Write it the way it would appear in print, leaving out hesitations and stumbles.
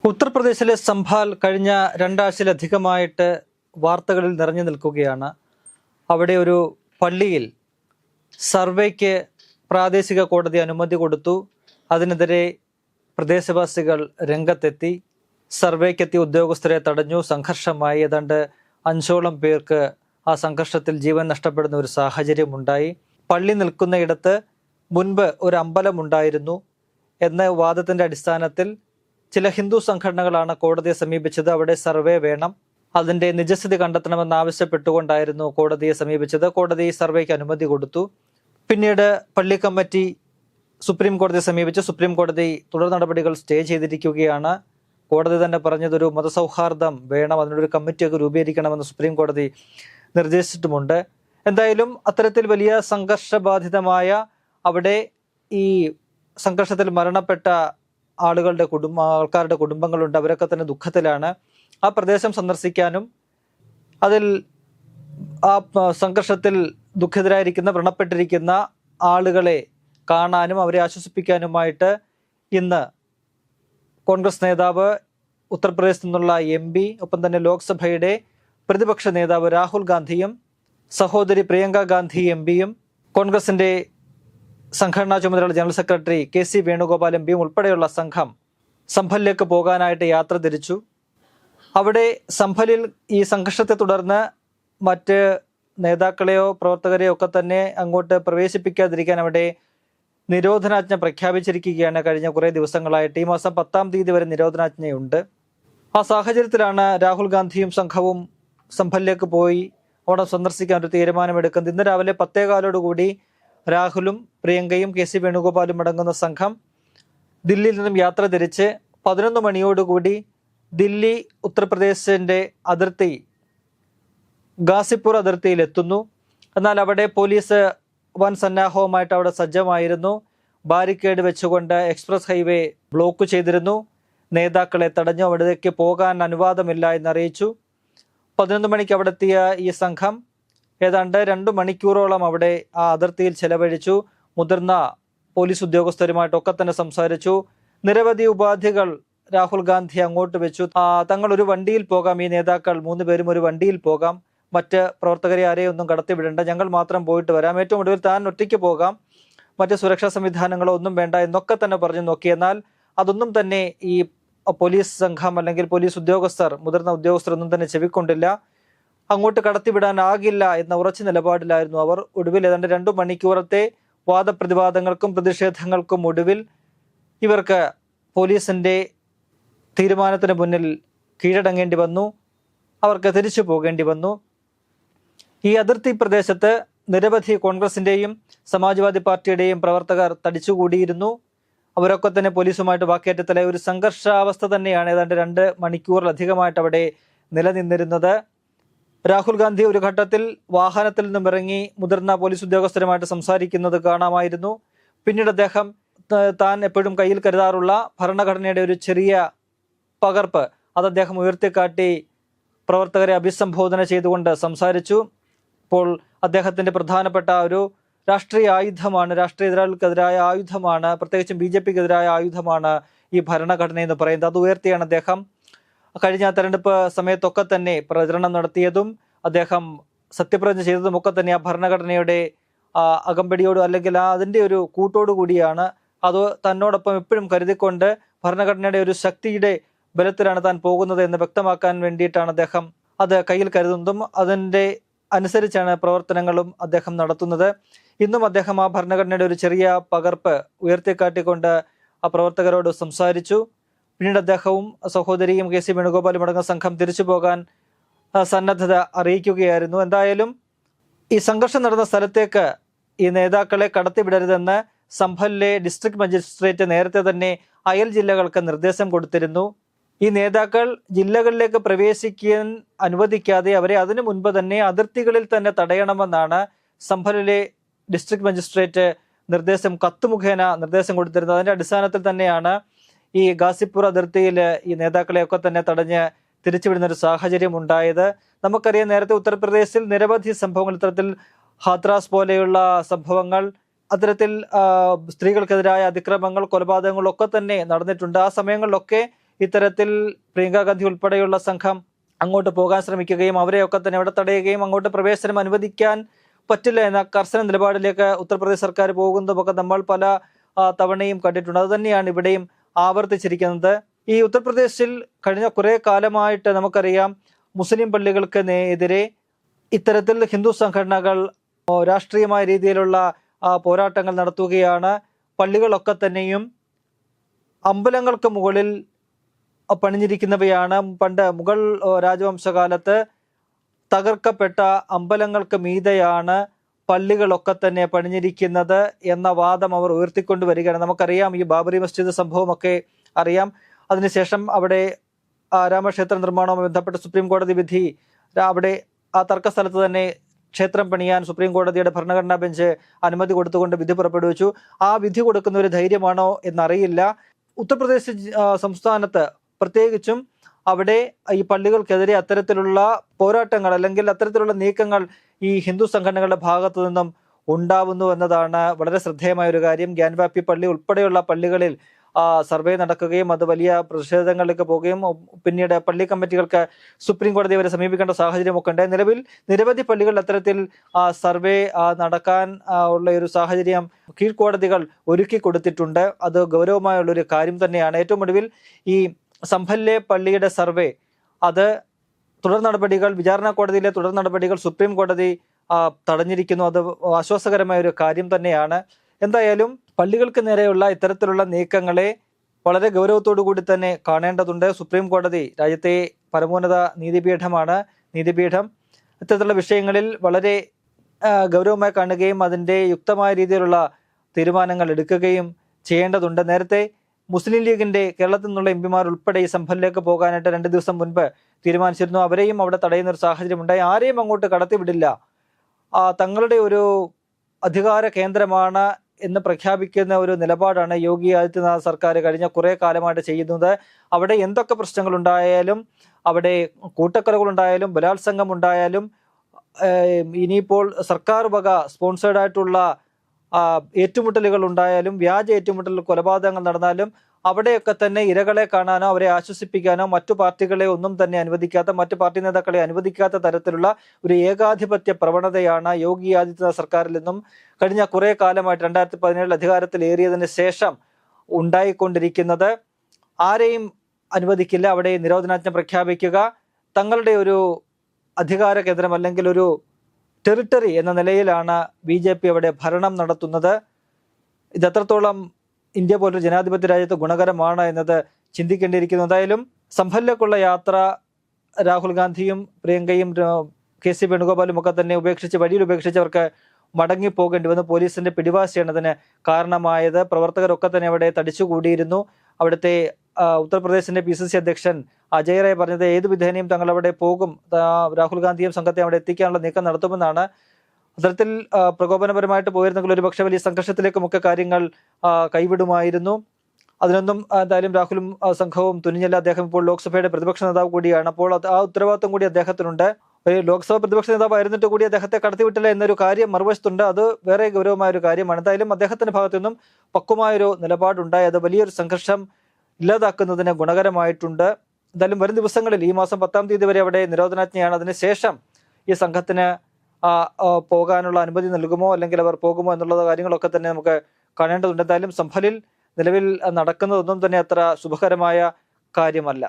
ഉത്തർപ്രദേശിലെ സംഭാൽ കഴിഞ്ഞ രണ്ടാഴ്ചയിലധികമായിട്ട് വാർത്തകളിൽ നിറഞ്ഞു നിൽക്കുകയാണ്. അവിടെ ഒരു പള്ളിയിൽ സർവേക്ക് പ്രാദേശിക കോടതി അനുമതി കൊടുത്തു. അതിനെതിരെ പ്രദേശവാസികൾ രംഗത്തെത്തി. സർവേക്കെത്തിയ ഉദ്യോഗസ്ഥരെ തടഞ്ഞു. സംഘർഷമായി. ഏതാണ്ട് 5ഓളം പേർക്ക് ആ സംഘർഷത്തിൽ ജീവൻ നഷ്ടപ്പെടുന്ന ഒരു സാഹചര്യമുണ്ടായി. പള്ളി നിൽക്കുന്നയിടത്ത് മുൻപ് ഒരു അമ്പലമുണ്ടായിരുന്നു എന്ന വാദത്തിന്റെ അടിസ്ഥാനത്തിൽ ചില ഹിന്ദു സംഘടനകളാണ് കോടതിയെ സമീപിച്ചത്. അവിടെ സർവേ വേണം, അതിന്റെ നിജസ്ഥിതി കണ്ടെത്തണമെന്ന് ആവശ്യപ്പെട്ടുകൊണ്ടായിരുന്നു കോടതിയെ സമീപിച്ചത്. കോടതി സർവേക്ക് അനുമതി കൊടുത്തു. പിന്നീട് പള്ളി കമ്മിറ്റി സുപ്രീം കോടതിയെ സമീപിച്ചു. സുപ്രീം കോടതി തുടർ നടപടികൾ സ്റ്റേ ചെയ്തിരിക്കുകയാണ്. കോടതി തന്നെ പറഞ്ഞതൊരു മതസൗഹാർദ്ദം വേണം, അതിനൊരു കമ്മിറ്റിയൊക്കെ രൂപീകരിക്കണമെന്ന് സുപ്രീം കോടതി നിർദ്ദേശിച്ചിട്ടുമുണ്ട്. എന്തായാലും അത്തരത്തിൽ വലിയ സംഘർഷബാധിതമായ അവിടെ ഈ സംഘർഷത്തിൽ മരണപ്പെട്ട ആൾക്കാരുടെ കുടുംബങ്ങളുണ്ട്. അവരൊക്കെ തന്നെ ദുഃഖത്തിലാണ്. ആ പ്രദേശം സന്ദർശിക്കാനും അതിൽ ആ സംഘർഷത്തിൽ ദുഃഖിതരായിരിക്കുന്ന വ്രണപ്പെട്ടിരിക്കുന്ന ആളുകളെ കാണാനും അവരെ ആശ്വസിപ്പിക്കാനുമായിട്ട് ഇന്ന് കോൺഗ്രസ് നേതാവ്, ഉത്തർപ്രദേശിൽ നിന്നുള്ള MP, ഒപ്പം തന്നെ ലോക്സഭയുടെ പ്രതിപക്ഷ നേതാവ് രാഹുൽ ഗാന്ധിയും സഹോദരി പ്രിയങ്ക ഗാന്ധി MP-യും കോൺഗ്രസിന്റെ സംഘടനാ ചുമതലയുള്ള ജനറൽ സെക്രട്ടറി KC വേണുഗോപാൽ MP-യും ഉൾപ്പെടെയുള്ള സംഘം സംഭലിലേക്ക് പോകാനായിട്ട് യാത്ര തിരിച്ചു. അവിടെ സംഭലിൽ ഈ സംഘർഷത്തെ തുടർന്ന് മറ്റ് നേതാക്കളെയോ പ്രവർത്തകരെയോ ഒക്കെ തന്നെ അങ്ങോട്ട് പ്രവേശിപ്പിക്കാതിരിക്കാൻ അവിടെ നിരോധനാജ്ഞ പ്രഖ്യാപിച്ചിരിക്കുകയാണ്. കഴിഞ്ഞ കുറേ ദിവസങ്ങളായിട്ട് ഈ മാസം 10-ാം തീയതി വരെ നിരോധനാജ്ഞയുണ്ട്. ആ സാഹചര്യത്തിലാണ് രാഹുൽ ഗാന്ധിയും സംഘവും സംഭലിലേക്ക് പോയി അവിടെ സന്ദർശിക്കാൻ ഒരു തീരുമാനമെടുക്കുന്നത്. ഇന്ന് രാവിലെ 10:15 രാഹുലും പ്രിയങ്കയും KC വേണുഗോപാലും അടങ്ങുന്ന സംഘം ദില്ലിയിൽ നിന്നും യാത്ര തിരിച്ച് 11 മണിയോടുകൂടി ദില്ലി ഉത്തർപ്രദേശിന്റെ അതിർത്തി ഗാസിപ്പൂർ അതിർത്തിയിൽ എത്തുന്നു. എന്നാൽ അവിടെ പോലീസ് വൻ സന്നാഹവുമായിട്ട് അവിടെ സജ്ജമായിരുന്നു. ബാരിക്കേഡ് വെച്ചുകൊണ്ട് എക്സ്പ്രസ് ഹൈവേ ബ്ലോക്ക് ചെയ്തിരുന്നു. നേതാക്കളെ തടഞ്ഞു. അവിടേക്ക് പോകാൻ അനുവാദമില്ല എന്നറിയിച്ചു. 11 മണിക്ക് അവിടെ എത്തിയ ഈ സംഘം ഏതാണ്ട് 2 മണിക്കൂറോളം അവിടെ ആ അതിർത്തിയിൽ ചെലവഴിച്ചു. മുതിർന്ന പോലീസ് ഉദ്യോഗസ്ഥരുമായിട്ടൊക്കെ തന്നെ സംസാരിച്ചു. നിരവധി ഉപാധികൾ രാഹുൽ ഗാന്ധി അങ്ങോട്ട് വെച്ചു. തങ്ങൾ ഒരു വണ്ടിയിൽ പോകാം, ഈ നേതാക്കൾ 3 പേരും ഒരു വണ്ടിയിൽ പോകാം, മറ്റ് പ്രവർത്തകരെ ആരെയും ഒന്നും കടത്തിവിടേണ്ട, ഞങ്ങൾ മാത്രം പോയിട്ട് വരാം, ഏറ്റവും ഒടുവിൽ താൻ ഒറ്റയ്ക്ക് പോകാം, മറ്റ് സുരക്ഷാ സംവിധാനങ്ങളോ ഒന്നും വേണ്ട എന്നൊക്കെ തന്നെ പറഞ്ഞു നോക്കി. എന്നാൽ അതൊന്നും തന്നെ ഈ പോലീസ് സംഘം അല്ലെങ്കിൽ പോലീസ് ഉദ്യോഗസ്ഥർ, മുതിർന്ന ഉദ്യോഗസ്ഥർ ഒന്നും തന്നെ ചെവിക്കൊണ്ടില്ല. അങ്ങോട്ട് കടത്തിവിടാനാകില്ല എന്ന ഉറച്ച നിലപാടിലായിരുന്നു അവർ. ഒടുവിൽ ഏതാണ്ട് 2 മണിക്കൂറത്തെ വാദപ്രതിവാദങ്ങൾക്കും പ്രതിഷേധങ്ങൾക്കും ഒടുവിൽ ഇവർക്ക് പോലീസിന്റെ തീരുമാനത്തിന് മുന്നിൽ കീഴടങ്ങേണ്ടി വന്നു. അവർക്ക് തിരിച്ചു പോകേണ്ടി വന്നു. ഈ അതിർത്തി പ്രദേശത്ത് നിരവധി കോൺഗ്രസിന്റെയും സമാജ്വാദി പാർട്ടിയുടെയും പ്രവർത്തകർ തടിച്ചുകൂടിയിരുന്നു. അവരൊക്കെ തന്നെ പോലീസുമായിട്ട് വാക്കേറ്റത്തിലെ ഒരു സംഘർഷാവസ്ഥ തന്നെയാണ് ഏതാണ്ട് 2 മണിക്കൂറിലധികമായിട്ട് അവിടെ നിലനിന്നിരുന്നത്. രാഹുൽ ഗാന്ധി ഒരു ഘട്ടത്തിൽ വാഹനത്തിൽ നിന്നും ഇറങ്ങി മുതിർന്ന പോലീസ് ഉദ്യോഗസ്ഥരുമായിട്ട് സംസാരിക്കുന്നത് കാണാമായിരുന്നു. പിന്നീട് അദ്ദേഹം താൻ എപ്പോഴും കയ്യിൽ കരുതാറുള്ള ഭരണഘടനയുടെ ഒരു ചെറിയ പകർപ്പ് അത് അദ്ദേഹം ഉയർത്തിക്കാട്ടി പ്രവർത്തകരെ അഭിസംബോധന ചെയ്തുകൊണ്ട് സംസാരിച്ചു. ഇപ്പോൾ അദ്ദേഹത്തിന്റെ പ്രധാനപ്പെട്ട ഒരു രാഷ്ട്രീയ ആയുധമാണ്, രാഷ്ട്രീയ എതിരാളികൾക്കെതിരായ ആയുധമാണ്, പ്രത്യേകിച്ചും BJP-ക്കെതിരായ ആയുധമാണ് ഈ ഭരണഘടന എന്ന് പറയുന്നത്. അത് ഉയർത്തിയാണ് അദ്ദേഹം കഴിഞ്ഞ തെരഞ്ഞെടുപ്പ് സമയത്തൊക്കെ തന്നെ പ്രചരണം നടത്തിയതും അദ്ദേഹം സത്യപ്രതിജ്ഞ ചെയ്തതും ഒക്കെ തന്നെ ആ ഭരണഘടനയുടെ അകമ്പടിയോട് അല്ലെങ്കിൽ അതിൻ്റെ ഒരു കൂട്ടോടു കൂടിയാണ്. അത് തന്നോടൊപ്പം എപ്പോഴും കരുതിക്കൊണ്ട് ഭരണഘടനയുടെ ഒരു ശക്തിയുടെ ബലത്തിലാണ് താൻ പോകുന്നത് എന്ന് വ്യക്തമാക്കാൻ വേണ്ടിയിട്ടാണ് അദ്ദേഹം അത് കയ്യിൽ കരുതുന്നതും അതിൻ്റെ അനുസരിച്ചാണ് പ്രവർത്തനങ്ങളും അദ്ദേഹം നടത്തുന്നത്. ഇന്നും അദ്ദേഹം ആ ഭരണഘടനയുടെ ഒരു ചെറിയ പകർപ്പ് ഉയർത്തിക്കാട്ടിക്കൊണ്ട് ആ പ്രവർത്തകരോട് സംസാരിച്ചു. പിന്നീട് അദ്ദേഹവും സഹോദരിയും KC വേണുഗോപാലും അടങ്ങുന്ന സംഘം തിരിച്ചു പോകാൻ സന്നദ്ധത അറിയിക്കുകയായിരുന്നു. എന്തായാലും ഈ സംഘർഷം നടന്ന സ്ഥലത്തേക്ക് ഈ നേതാക്കളെ കടത്തിവിടരുതെന്ന് സംഭലിലെ ഡിസ്ട്രിക്ട് മജിസ്ട്രേറ്റ് നേരത്തെ തന്നെ അയൽ ജില്ലകൾക്ക് നിർദ്ദേശം കൊടുത്തിരുന്നു. ഈ നേതാക്കൾ ജില്ലകളിലേക്ക് പ്രവേശിക്കാൻ അനുവദിക്കാതെ അവരെ അതിനു മുൻപ് തന്നെ അതിർത്തികളിൽ തന്നെ തടയണമെന്നാണ് സംഭലിലെ ഡിസ്ട്രിക്ട് മജിസ്ട്രേറ്റ് കത്ത് മുഖേന നിർദ്ദേശം കൊടുത്തിരുന്നത്. അതിന്റെ അടിസ്ഥാനത്തിൽ തന്നെയാണ് ഈ ഗാസിപ്പൂർ അതിർത്തിയിൽ ഈ നേതാക്കളെയൊക്കെ തന്നെ തടഞ്ഞ് തിരിച്ചുവിടുന്ന ഒരു സാഹചര്യം ഉണ്ടായത്. നമുക്കറിയാം, നേരത്തെ ഉത്തർപ്രദേശിൽ നിരവധി സംഭവങ്ങൾ, ഇത്തരത്തിൽ ഹാത്രാസ് പോലെയുള്ള സംഭവങ്ങൾ, അത്തരത്തിൽ സ്ത്രീകൾക്കെതിരായ അതിക്രമങ്ങൾ, കൊലപാതകങ്ങളൊക്കെ തന്നെ നടന്നിട്ടുണ്ട്. ആ സമയങ്ങളിലൊക്കെ ഇത്തരത്തിൽ പ്രിയങ്ക ഗാന്ധി ഉൾപ്പെടെയുള്ള സംഘം അങ്ങോട്ട് പോകാൻ ശ്രമിക്കുകയും അവരെയൊക്കെ തന്നെ അവിടെ തടയുകയും അങ്ങോട്ട് പ്രവേശനം അനുവദിക്കാൻ പറ്റില്ല എന്ന കർശന നിലപാടിലേക്ക് ഉത്തർപ്രദേശ് സർക്കാർ പോകുന്നതൊക്കെ നമ്മൾ പല തവണയും കണ്ടിട്ടുണ്ട്. അത് തന്നെയാണ് ഇവിടെയും ആവർത്തിച്ചിരിക്കുന്നത്. ഈ ഉത്തർപ്രദേശിൽ കഴിഞ്ഞ കുറെ കാലമായിട്ട് നമുക്കറിയാം മുസ്ലിം പള്ളികൾക്ക് എതിരെ ഇത്തരത്തിൽ ഹിന്ദു സംഘടനകൾ രാഷ്ട്രീയമായ രീതിയിലുള്ള പോരാട്ടങ്ങൾ നടത്തുകയാണ്. പള്ളികളൊക്കെ തന്നെയും അമ്പലങ്ങൾക്ക് മുകളിൽ പണിഞ്ഞിരിക്കുന്നവയാണ്. പണ്ട് മുഗൾ രാജവംശകാലത്ത് തകർക്കപ്പെട്ട അമ്പലങ്ങൾക്ക് മീതെയാണ് പള്ളികളൊക്കെ തന്നെ പണിഞ്ഞിരിക്കുന്നത് എന്ന വാദം അവർ ഉയർത്തിക്കൊണ്ടുവരികയാണ്. നമുക്കറിയാം ഈ ബാബറി മസ്ജിദ് സംഭവമൊക്കെ അറിയാം. അതിനുശേഷം അവിടെ രാമക്ഷേത്ര നിർമ്മാണവുമായി ബന്ധപ്പെട്ട സുപ്രീം കോടതി വിധി, അവിടെ ആ തർക്ക സ്ഥലത്ത് തന്നെ ക്ഷേത്രം പണിയാൻ സുപ്രീം കോടതിയുടെ ഭരണഘടനാ ബെഞ്ച് അനുമതി കൊടുത്തുകൊണ്ട് വിധി പുറപ്പെടുവിച്ചു. ആ വിധി കൊടുക്കുന്ന ഒരു ധൈര്യമാണോ എന്നറിയില്ല. ഉത്തർപ്രദേശ് സംസ്ഥാനത്ത് പ്രത്യേകിച്ചും അവിടെ ഈ പള്ളികൾക്കെതിരെ അത്തരത്തിലുള്ള പോരാട്ടങ്ങൾ അല്ലെങ്കിൽ അത്തരത്തിലുള്ള നീക്കങ്ങൾ ഈ ഹിന്ദു സംഘടനകളുടെ ഭാഗത്തു നിന്നും ഉണ്ടാവുന്നു എന്നതാണ് വളരെ ശ്രദ്ധേയമായ ഒരു കാര്യം. ഗ്യാൻവാപ്പി പള്ളി ഉൾപ്പെടെയുള്ള പള്ളികളിൽ സർവേ നടക്കുകയും അത് വലിയ പ്രതിഷേധങ്ങളിലേക്ക് പോവുകയും പിന്നീട് പള്ളി കമ്മിറ്റികൾക്ക് സുപ്രീം കോടതി വരെ സമീപിക്കേണ്ട സാഹചര്യമൊക്കെ ഉണ്ട്. നിലവിൽ നിരവധി പള്ളികളിൽ അത്തരത്തിൽ സർവേ നടക്കാൻ ഉള്ള ഒരു സാഹചര്യം കീഴ്ക്കോടതികൾ ഒരുക്കി കൊടുത്തിട്ടുണ്ട്. അത് ഗൗരവമായുള്ളൊരു കാര്യം തന്നെയാണ്. ഏറ്റവും ഒടുവിൽ ഈ സംഭല്ലെ പള്ളിയുടെ സർവേ, അത് തുടർ നടപടികൾ, വിചാരണ കോടതിയിലെ തുടർ നടപടികൾ സുപ്രീം കോടതി തടഞ്ഞിരിക്കുന്നു. അത് ആശ്വാസകരമായ ഒരു കാര്യം തന്നെയാണ്. എന്തായാലും പള്ളികൾക്ക് നേരെയുള്ള ഇത്തരത്തിലുള്ള നീക്കങ്ങളെ വളരെ ഗൗരവത്തോടു കൂടി തന്നെ കാണേണ്ടതുണ്ട്. സുപ്രീം കോടതി രാജ്യത്തെ പരമോന്നത നീതിപീഠമാണ്. നീതിപീഠം ഇത്തരത്തിലുള്ള വിഷയങ്ങളിൽ വളരെ ഗൗരവമായി കാണുകയും അതിൻ്റെ യുക്തമായ രീതിയിലുള്ള തീരുമാനങ്ങൾ എടുക്കുകയും ചെയ്യേണ്ടതുണ്ട്. നേരത്തെ മുസ്ലിം ലീഗിന്റെ കേരളത്തിൽ നിന്നുള്ള എംപിമാർ ഉൾപ്പെടെ ഈ സംഭവത്തിലേക്ക് പോകാനായിട്ട് 2 ദിവസം മുൻപ് തീരുമാനിച്ചിരുന്നു. അവരെയും അവിടെ തടയുന്ന ഒരു സാഹചര്യം ഉണ്ടായി. ആരെയും അങ്ങോട്ട് കടത്തിവിടില്ല, തങ്ങളുടെ ഒരു അധികാര കേന്ദ്രമാണ് എന്ന് പ്രഖ്യാപിക്കുന്ന ഒരു നിലപാടാണ് യോഗി ആദിത്യനാഥ് സർക്കാർ കഴിഞ്ഞ കുറെ കാലമായിട്ട് ചെയ്യുന്നത്. അവിടെ എന്തൊക്കെ പ്രശ്നങ്ങൾ ഉണ്ടായാലും, അവിടെ കൂട്ടക്കൊലകൾ ഉണ്ടായാലും, ബലാത്സംഗം ഉണ്ടായാലും, ഇനിയിപ്പോൾ സർക്കാർ വക സ്പോൺസേർഡ് ആയിട്ടുള്ള ഏറ്റുമുട്ടലുകൾ ഉണ്ടായാലും, വ്യാജ ഏറ്റുമുട്ടൽ കൊലപാതകങ്ങൾ നടന്നാലും അവിടെയൊക്കെ തന്നെ ഇരകളെ കാണാനോ അവരെ ആശ്വസിപ്പിക്കാനോ മറ്റു പാർട്ടികളെ ഒന്നും തന്നെ അനുവദിക്കാത്ത, മറ്റു പാർട്ടി നേതാക്കളെ അനുവദിക്കാത്ത തരത്തിലുള്ള ഒരു ഏകാധിപത്യ പ്രവണതയാണ് യോഗി ആദിത്യനാഥ് സർക്കാരിൽ നിന്നും കഴിഞ്ഞ കുറെ കാലമായിട്ട് 2017 അധികാരത്തിലേറിയതിന് ശേഷം ഉണ്ടായിക്കൊണ്ടിരിക്കുന്നത്. ആരെയും അനുവദിക്കില്ല, അവിടെ നിരോധനാജ്ഞ പ്രഖ്യാപിക്കുക, തങ്ങളുടെ ഒരു അധികാര കേന്ദ്രം അല്ലെങ്കിൽ ഒരു ടെറിട്ടറി എന്ന നിലയിലാണ് BJP അവിടെ ഭരണം നടത്തുന്നത്. ഇത് എത്രത്തോളം ഇന്ത്യ പോലൊരു ജനാധിപത്യ രാജ്യത്ത് ഗുണകരമാണ് എന്നത് ചിന്തിക്കേണ്ടിയിരിക്കുന്നു. എന്തായാലും സംഭലിലേക്കുള്ള യാത്ര രാഹുൽ ഗാന്ധിയും പ്രിയങ്കയും KC വേണുഗോപാലും ഒക്കെ തന്നെ വഴിയിൽ ഉപേക്ഷിച്ചവർക്ക് മടങ്ങിപ്പോകേണ്ടി വന്നു. പോലീസിന്റെ പിടിവാശിയാണ് അതിന് കാരണമായത്. പ്രവർത്തകരൊക്കെ തന്നെ അവിടെ തടിച്ചുകൂടിയിരുന്നു. അവിടുത്തെ ഉത്തർപ്രദേശിന്റെ PCC അധ്യക്ഷൻ അജയ് റായ് പറഞ്ഞത് ഏത് വിധേനയും തങ്ങൾ അവിടെ പോകും, രാഹുൽ ഗാന്ധിയും സംഘത്തെ അവിടെ എത്തിക്കാനുള്ള നീക്കം നടത്തുമെന്നാണ്. അത്തരത്തിൽ പ്രകോപനപരമായിട്ട് പോയിരുന്നെങ്കിൽ ഒരുപക്ഷെ വലിയ സംഘർഷത്തിലേക്കുമൊക്കെ കാര്യങ്ങൾ കൈവിടുമായിരുന്നു. അതിനൊന്നും എന്തായാലും രാഹുലും സംഘവും തുനിഞ്ഞല്ല. അദ്ദേഹം ഇപ്പോൾ ലോക്സഭയുടെ പ്രതിപക്ഷ നേതാവ് കൂടിയാണ്. അപ്പോൾ ആ ഉത്തരവാദിത്വം കൂടി അദ്ദേഹത്തിനുണ്ട്. ലോക്സഭ പ്രതിപക്ഷ നേതാവായിരുന്നിട്ട് കൂടി അദ്ദേഹത്തെ കടത്തിവിട്ടില്ല എന്നൊരു കാര്യം മറുവശത്തുണ്ട്. അത് വേറെ ഗൗരവമായ ഒരു കാര്യമാണ്. എന്തായാലും അദ്ദേഹത്തിന്റെ ഭാഗത്തു നിന്നും പക്വമായൊരു നിലപാടുണ്ടായി. അത് വലിയൊരു സംഘർഷം ഇല്ലാതാക്കുന്നതിന് ഗുണകരമായിട്ടുണ്ട്. എന്തായാലും വരും ദിവസങ്ങളിൽ ഈ മാസം 10-ാം തീയതി വരെ അവിടെ നിരോധനാജ്ഞയാണ്. അതിനുശേഷം ഈ സംഘത്തിന് പോകാനുള്ള അനുമതി നൽകുമോ അല്ലെങ്കിൽ അവർ പോകുമോ എന്നുള്ള കാര്യങ്ങളൊക്കെ തന്നെ നമുക്ക് കാണേണ്ടതുണ്ട്. എന്തായാലും സംഭലിൽ നിലവിൽ നടക്കുന്നതൊന്നും തന്നെ അത്ര ശുഭകരമായ കാര്യമല്ല.